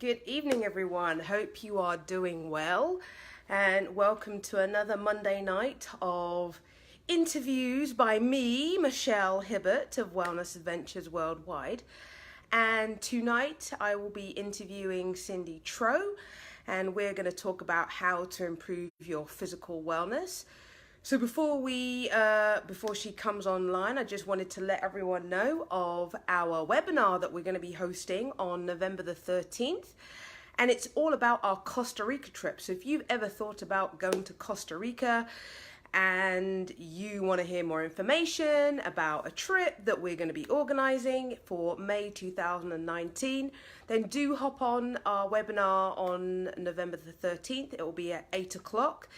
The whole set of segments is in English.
Good evening, everyone. Hope you are doing well, and welcome to another Monday night of interviews by me, Michelle Hibbert of Wellness Adventures Worldwide. And tonight I will be interviewing Cindy Trow, and we're going to talk about how to improve your physical wellness. So before she comes online, I just wanted to let everyone know of our webinar that we're going to be hosting on November the 13th. And it's all about our Costa Rica trip. So if you've ever thought about going to Costa Rica and you want to hear more information about a trip that we're going to be organizing for May 2019, then do hop on our webinar on November the 13th. It will be at 8 o'clock.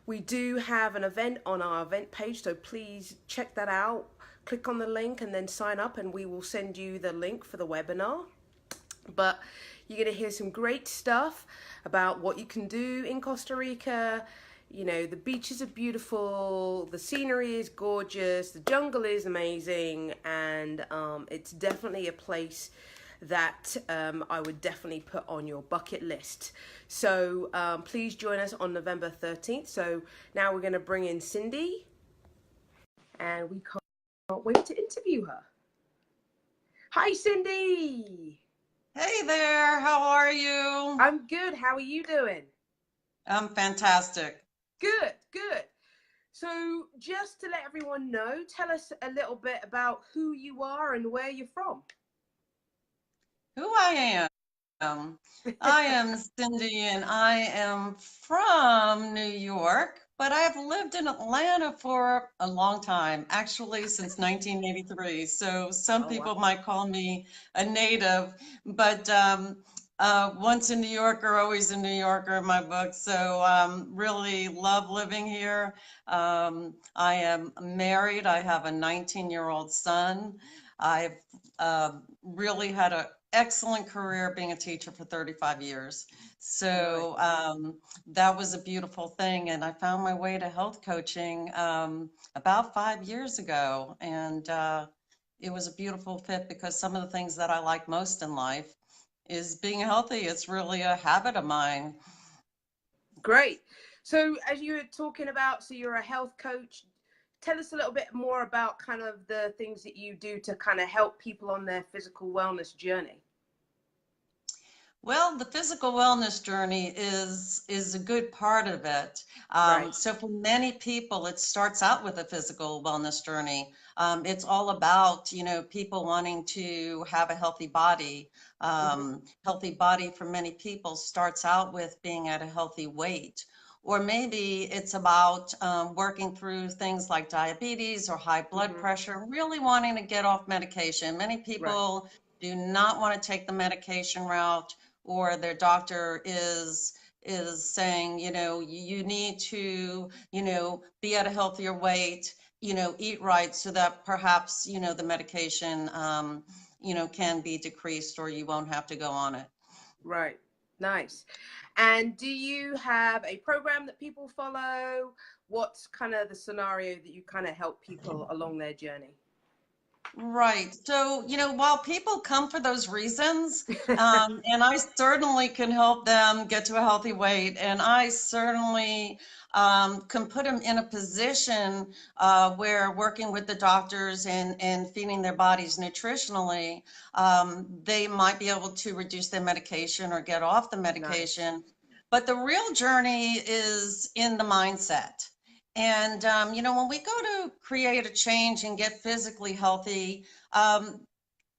We do have an event on our event page, so please check that out. Click on the link and then sign up, and we will send you the link for the webinar. But you're going to hear some great stuff about what you can do in Costa Rica. You know, the beaches are beautiful, the scenery is gorgeous, the jungle is amazing, and it's definitely a place that I would definitely put on your bucket list. So please join us on November 13th. So now we're going to bring in Cindy, and we can't wait to interview her. Hi, Cindy. Hey there, how are you? I'm good. How are you doing? I'm fantastic. Good, good. So just to let everyone know, tell us a little bit about who you are and where you're from. Who I am? I am Cindy and I am from New York, but I've lived in Atlanta for a long time, actually since 1983. So some Oh, wow. people might call me a native, but once a New Yorker, always a New Yorker in my book. So really love living here. I am married. I have a 19-year-old son. I've really had an excellent career being a teacher for 35 years. So that was a beautiful thing. And I found my way to health coaching about 5 years ago. And it was a beautiful fit because some of the things that I like most in life is being healthy. It's really a habit of mine. Great. So as you were talking about, so you're a health coach. Tell us a little bit more about kind of the things that you do to kind of help people on their physical wellness journey. Well, the physical wellness journey is a good part of it. Right. So for many people, it starts out with a physical wellness journey. It's all about, people wanting to have a healthy body. Healthy body for many people starts out with being at a healthy weight. Or maybe it's about working through things like diabetes or high blood pressure, really wanting to get off medication. Many Right. people do not want to take the medication route, or their doctor is saying, you need to, be at a healthier weight, eat right so that perhaps, the medication, can be decreased or you won't have to go on it. Right. Nice. And do you have a program that people follow? What's kind of the scenario that you kind of help people along their journey? Right. So, while people come for those reasons, and I certainly can help them get to a healthy weight, and I certainly can put them in a position where working with the doctors and feeding their bodies nutritionally, they might be able to reduce their medication or get off the Nice. medication. But the real journey is in the mindset. And, when we go to create a change and get physically healthy,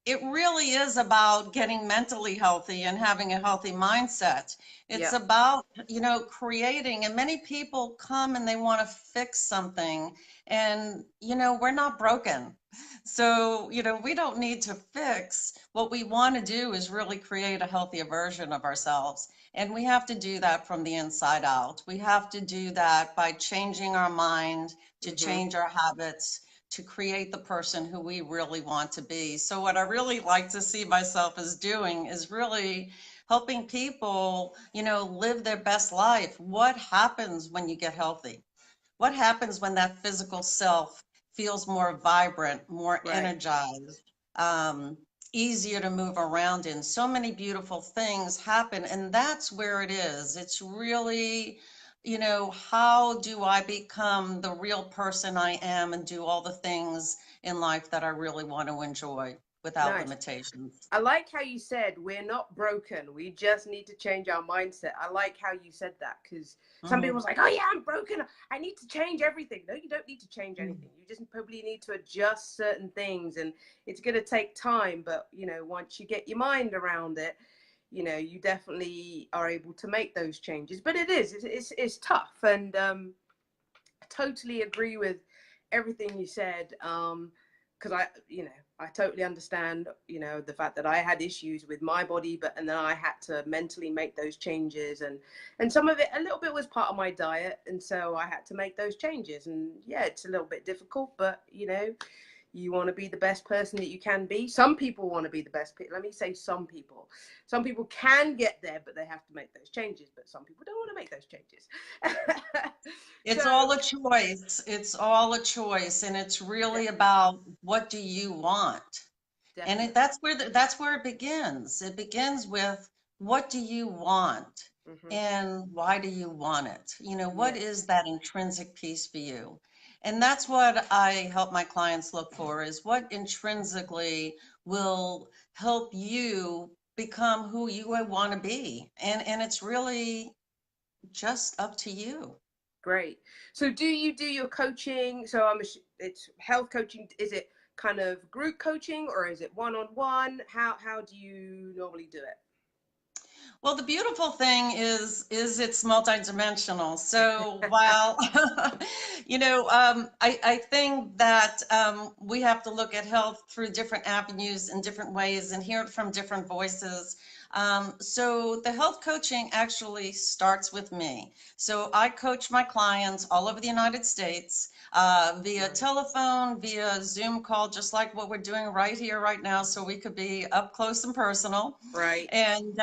it really is about getting mentally healthy and having a healthy mindset. It's Yep. about, creating, and many people come and they want to fix something. And, we're not broken. So, we don't need to fix. What we want to do is really create a healthier version of ourselves. And we have to do that from the inside out. We have to do that by changing our mind, to change our habits, to create the person who we really want to be. So what I really like to see myself as doing is really helping people, live their best life. What happens when you get healthy? What happens when that physical self feels more vibrant, more Right. energized? Um, easier to move around in. So many beautiful things happen, and that's where it is. It's really, how do I become the real person I am and do all the things in life that I really want to enjoy without Nice. limitations? I like how you said we're not broken. We just need to change our mindset. I like how you said that because some Hmm. people's like, "Oh yeah, I'm broken. I need to change everything." No, you don't need to change anything. You just probably need to adjust certain things, and it's going to take time. But once you get your mind around it, you definitely are able to make those changes. But it's tough, and I totally agree with everything you said. Because I totally understand, the fact that I had issues with my body, and then I had to mentally make those changes, and some of it, a little bit, was part of my diet, and so I had to make those changes, and yeah, it's a little bit difficult, but you want to be the best person that you can be. Some people want to be the best. Let me say some people. Some people can get there, but they have to make those changes. But some people don't want to make those changes. It's So all a choice. It's all a choice, and it's really definitely, about what do you want? And definitely. that's where it begins. It begins with what do you want Hmm. and why do you want it? What Yes. is that intrinsic piece for you? And that's what I help my clients look for, is what intrinsically will help you become who you want to be. And it's really just up to you. Great. So do you do your coaching? So it's health coaching. Is it kind of group coaching or is it one-on-one? How do you normally do Well, the beautiful thing is it's multidimensional. So it? while I think that we have to look at health through different avenues and different ways and hear it from different voices. So the health coaching actually starts with me. So I coach my clients all over the United States via Nice. telephone, via Zoom call, just like what we're doing right here, right now, so we could be up close and personal. Right. And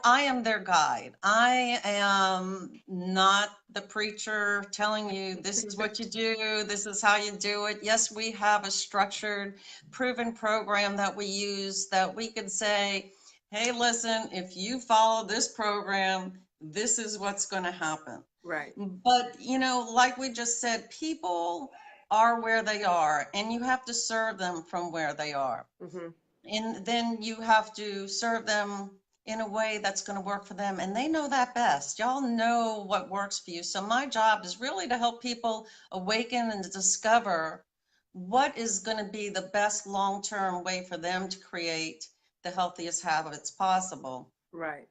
I am their guide. I am not the preacher telling you this is what you do, this is how you do it. Yes, we have a structured, proven program that we use that we could say, hey, listen, if you follow this program, this is what's going to happen. Right. But, like we just said, people are where they are, and you have to serve them from where they are. Hmm. And then you have to serve them in a way that's going to work for them. And they know that best. Y'all know what works for you. So my job is really to help people awaken and to discover what is going to be the best long-term way for them to create the healthiest habits possible. Right.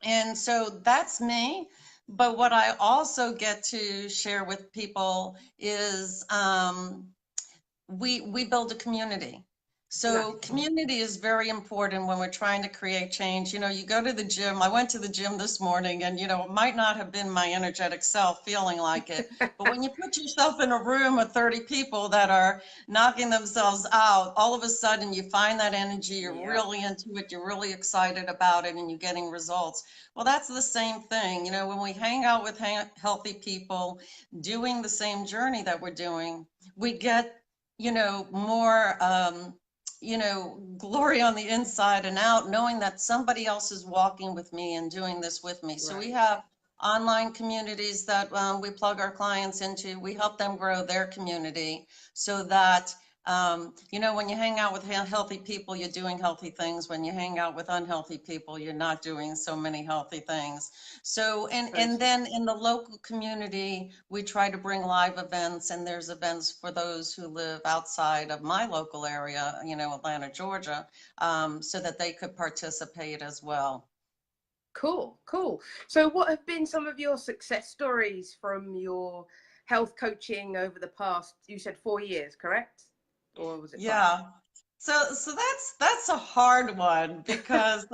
And so that's me. But what I also get to share with people is we build a community. So Nice. community is very important when we're trying to create change. You go to the gym. I went to the gym this morning, and it might not have been my energetic self feeling like it, but when you put yourself in a room of 30 people that are knocking themselves out, all of a sudden you find that energy, you're Yep. really into it, you're really excited about it, and you're getting results. Well, that's the same thing. When we hang out with healthy people doing the same journey that we're doing, we get more, glory on the inside and out, knowing that somebody else is walking with me and doing this with me. So we Right. have online communities that we plug our clients into. We help them grow their community so that when you hang out with healthy people, you're doing healthy things. When you hang out with unhealthy people, you're not doing so many healthy things. So, and Totally. then in the local community, we try to bring live events, and there's events for those who live outside of my local area, Atlanta, Georgia, so that they could participate as well. Cool. Cool. So what have been some of your success stories from your health coaching over the past, you said 4 years, correct? Or was it 5? Yeah. So that's a hard one, because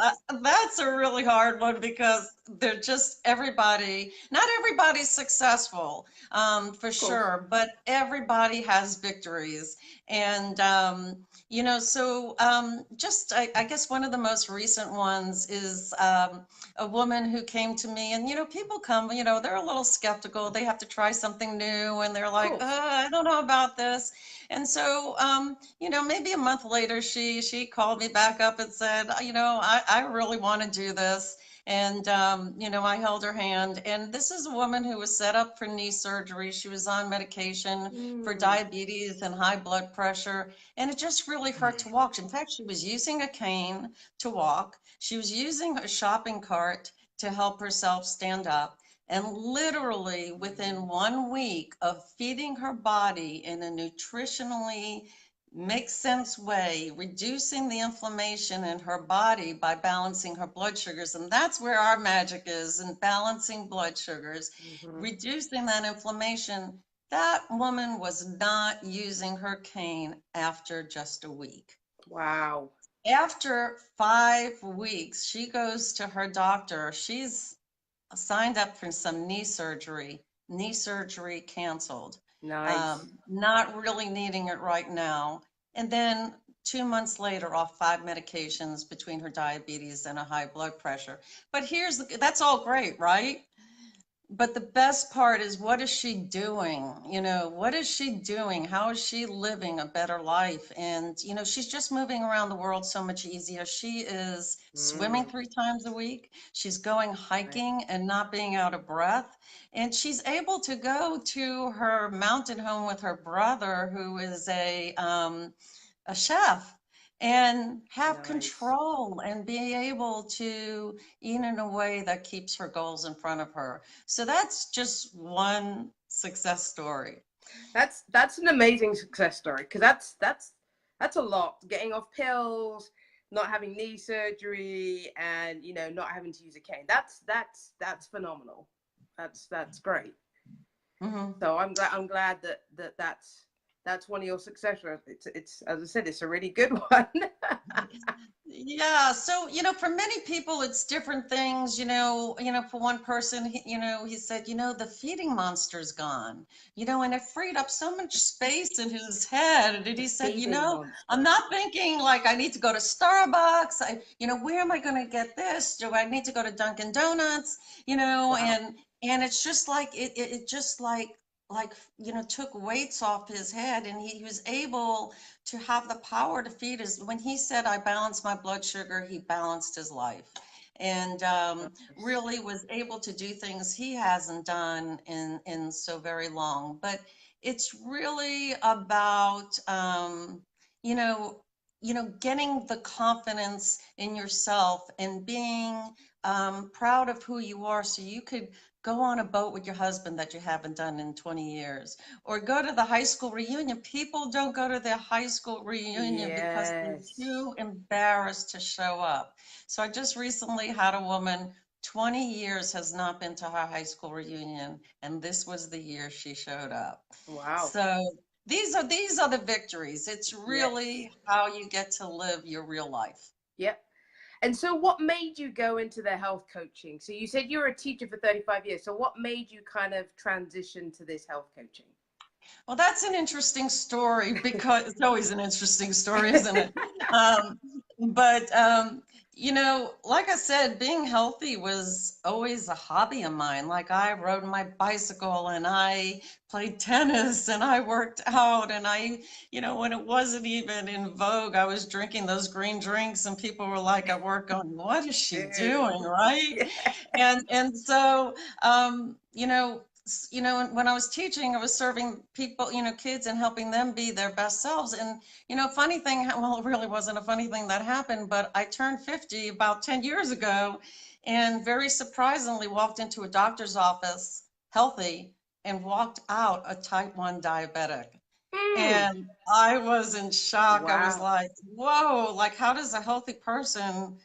that's a really hard one, because they're just not everybody's successful, for Of course. sure, but everybody has victories. And, just, I guess one of the most recent ones is a woman who came to me, and, people come, they're a little skeptical. They have to try something new, and they're Of like, course. I don't know about this. And so, maybe a month later, she called me back up and said, I really want to do this. And, I held her hand. And this is a woman who was set up for knee surgery. She was on medication for Mm. diabetes and high blood pressure. And it just really hurt to walk. In fact, she was using a cane to walk. She was using a shopping cart to help herself stand up. And literally within 1 week of feeding her body in a nutritionally makes sense way, reducing the inflammation in her body by balancing her blood sugars. And that's where our magic is, in balancing blood sugars, Hmm. reducing that inflammation. That woman was not using her cane after just a week. Wow. After 5 weeks, she goes to her doctor. She's signed up for some knee surgery canceled, Nice. not really needing it right now. And then 2 months later, off 5 medications between her diabetes and a high blood pressure. But that's all great, right? But the best part is, what is she doing? What is she doing? How is she living a better life? And, she's just moving around the world so much easier. She is swimming Mm. 3 times a week. She's going Right. hiking and not being out of breath. And she's able to go to her mountain home with her brother, who is a chef, and have Nice. control and be able to eat in a way that keeps her goals in front of her. So that's just one success story. That's an amazing success story, because that's a lot. Getting off pills, not having knee surgery, and not having to use a cane. That's phenomenal. That's great. Mhm. So I'm glad that's one of your success stories. It's as I said, it's a really good one. Yeah, so for many people it's different things. For one person, he said, the feeding monster's gone. And it freed up so much space in his head. And The he said, feeding I'm monster. not thinking like I need to go to Starbucks. Where am I going to get this? Do I need to go to Dunkin' Donuts? Wow. And it's just like it just like took weights off his head, and he was able to have the power to feed when he said, I balanced my blood sugar, he balanced his life. And Nice. really was able to do things he hasn't done in so very long. But it's really about, you know, getting the confidence in yourself and being proud of who you are, so you could go on a boat with your husband that you haven't done in 20 years, or go to the high school reunion. People don't go to their high school reunion because they're Yes. too embarrassed to show up. So I just recently had a woman, 20 years has not been to her high school reunion, and this was the year she showed up. Wow. So these are the victories. It's Yes. really how you get to live your real life. Yep. And so what made you go into the health coaching? So you said you were a teacher for 35 years. So what made you kind of transition to this health coaching? Well, that's an interesting story, because it's always an interesting story, isn't it? Um, but like I said, being healthy was always a hobby of mine. Like, I rode my bicycle, and I played tennis, and I worked out, and when it wasn't even in vogue, I was drinking those green drinks, and people were like at work going, what is she doing, Ew. right? Yeah. And so, when I was teaching, I was serving people, kids, and helping them be their best selves. And, funny thing, well, it really wasn't a funny thing that happened, but I turned 50 about 10 years ago, and very surprisingly walked into a doctor's office healthy, and walked out a type 1 diabetic. Mm. And I was in shock. I was Wow. like, whoa, like, how does a healthy person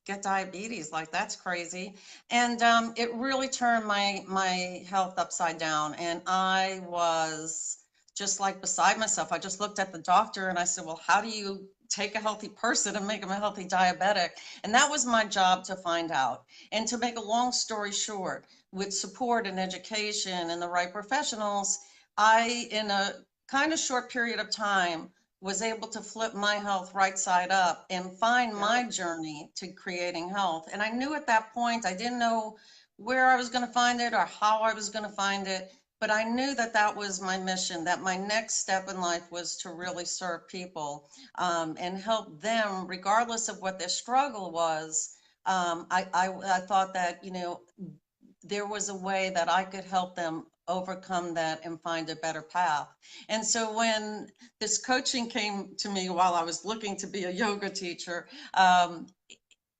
get diabetes? Like, that's crazy. And it really turned my health upside down. And I was just like beside myself. I just looked at the doctor and I said, well, how do you take a healthy person and make them a healthy diabetic? And that was my job to find out. And to make a long story short, with support and education and the right professionals, in a kind of short period of time, was able to flip my health right side up and find my Nice. journey to creating health. And I knew at that point, I didn't know where I was going to find it or how I was going to find it, but I knew that that was my mission, that my next step in life was to really serve people, and help them, regardless of what their struggle was. I thought that, there was a way that I could help them overcome that and find a better path. And so when this coaching came to me while I was looking to be a yoga teacher,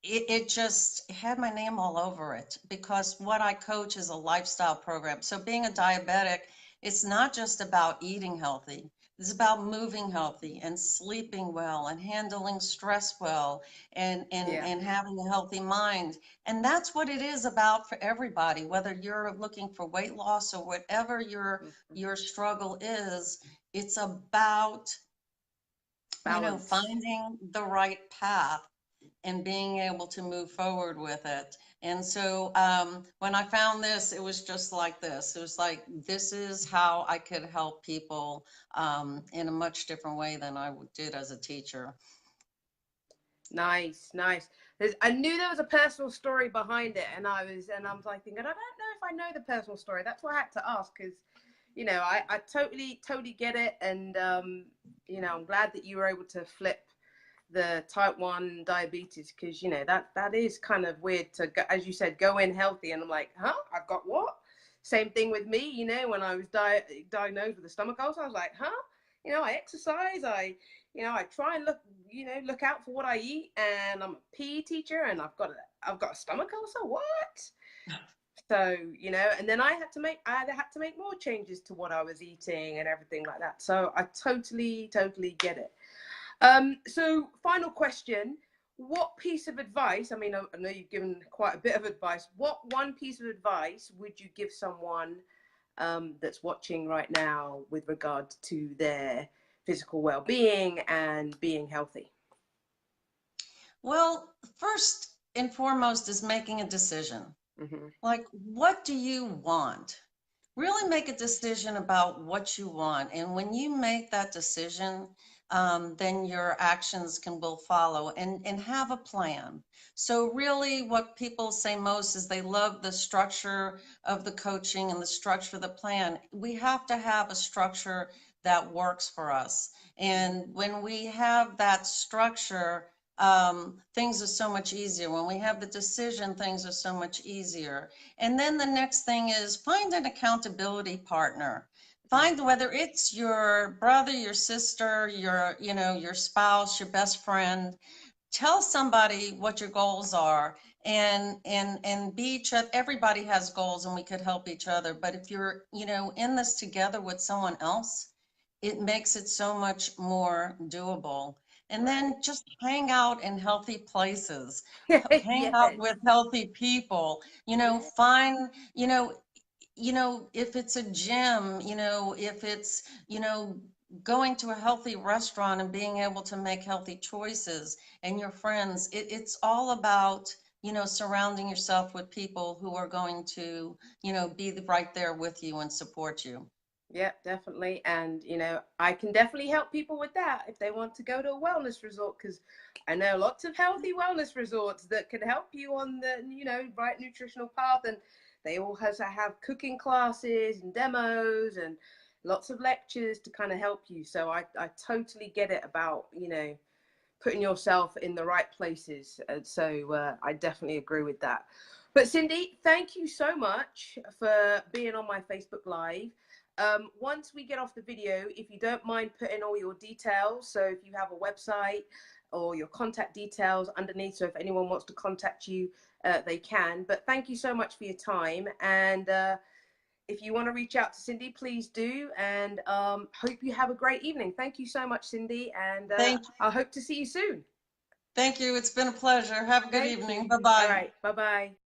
it just had my name all over it, because what I coach is a lifestyle program. So being a diabetic, it's not just about eating healthy. It's about moving healthy and sleeping well and handling stress well, Yeah. and having a healthy mind. And that's what it is about for everybody, whether you're looking for weight loss or whatever Mhm. your struggle is. It's about, Balance. finding the right path and being able to move forward with it. And so when I found this, it was just like this. It was like, this is how I could help people in a much different way than I did as a teacher. Nice, nice. I knew there was a personal story behind it, and I was like thinking, I don't know if I know the personal story. That's why I had to ask, because I totally get it, and I'm glad that you were able to flip the type 1 diabetes, because that is kind of weird to go, as you said, go in healthy, and I'm like, huh, I've got what? Same thing with me, when I was diagnosed with a stomach ulcer. I was like, huh, I exercise, I try and look out for what I eat, and I'm a PE teacher, and I've got a stomach ulcer. What? So, and then I had to make more changes to what I was eating and everything like that. So I totally get it. So final question, what piece of advice, I mean, I know you've given quite a bit of advice, what one piece of advice would you give someone that's watching right now with regard to their physical well-being and being healthy? Well, first and foremost is making a decision. Mm-hmm. Like, what do you want? Really make a decision about what you want. And when you make that decision, then your actions will follow, and have a plan. So really what people say most is they love the structure of the coaching and the structure of the plan. We have to have a structure that works for us. And when we have that structure, things are so much easier. When we have the decision, things are so much easier. And then the next thing is find an accountability partner. Find, whether it's your brother, your sister, your spouse, your best friend. Tell somebody what your goals are, and be each other. Everybody has goals and we could help each other. But if you're, in this together with someone else, it makes it so much more doable. And Right. then just hang out in healthy places, hang out Yes. with healthy people, Yeah. find, if it's a gym, if it's, going to a healthy restaurant and being able to make healthy choices, and your friends, it's all about, surrounding yourself with people who are going to, be right there with you and support you. Yeah, definitely. And, I can definitely help people with that if they want to go to a wellness resort, because I know lots of healthy wellness resorts that can help you on the, right nutritional path. And they all have cooking classes and demos and lots of lectures to kind of help you. So I totally get it about, putting yourself in the right places. And so I definitely agree with that. But Cindy, thank you so much for being on my Facebook Live. Once we get off the video, if you don't mind putting all your details, so if you have a website or your contact details underneath, so if anyone wants to contact you, they can. But thank you so much for your time. And if you want to reach out to Cindy, please do. And hope you have a great evening. Thank you so much, Cindy. And Thank I hope to see you soon. Thank you. It's been a pleasure. Have a good Thank evening. you. All Bye-bye. right. Bye-bye.